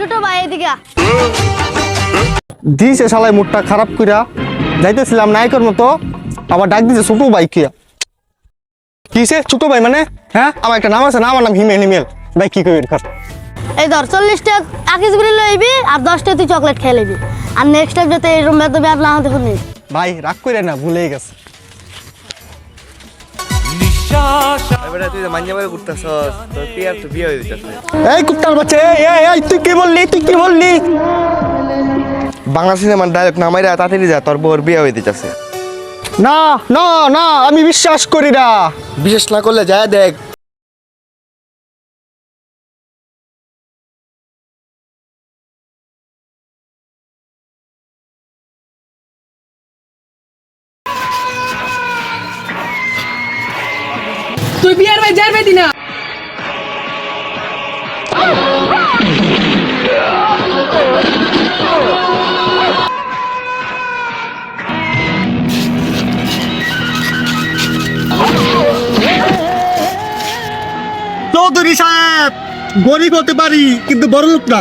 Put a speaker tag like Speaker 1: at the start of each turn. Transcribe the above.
Speaker 1: ছোট ভাই এদিকে আ।
Speaker 2: দিছে শালাই মুডটা খারাপ কইরা যাইতেছিলাম নায়কের মতো আবার ডাক দিছে ছোট ভাই কিসে ছোট ভাই মানে হ্যাঁ আমার একটা নাম আছে না আমার নাম হিমেল ভাই কি কই এর
Speaker 1: এই ধর 40 টাকা আকিস বিড়ি লইবি আর 10 টাকা তুই চকলেট খেয়ে নিবি আর নেক্সট টাইম যাতে এরকম বেদবি আর না হতে পারি।
Speaker 2: ভাই রাগ কইরা না ভুলেই গেছে
Speaker 3: এবারে তুই মাইন্যা করে করতেছস তোর পিয়ার তো বিয়ে হয়ে যাচ্ছে
Speaker 2: এই কুত্তার বাচ্চা এই তুই কি বললি
Speaker 3: বাংলা সিনেমার ডাইরেক্ট নামাইরা তাড়াতাড়ি যা তোর বউর বিয়ে হয়ে যাচ্ছে
Speaker 2: না না না আমি বিশ্বাস করি না
Speaker 3: বিশেষ না করলে যায় দেখ
Speaker 4: তুই বিয়ার ভাই যাবে দিনা
Speaker 2: চৌধুরী সাহেব গরিব হতে পারি কিন্তু বড় লোক না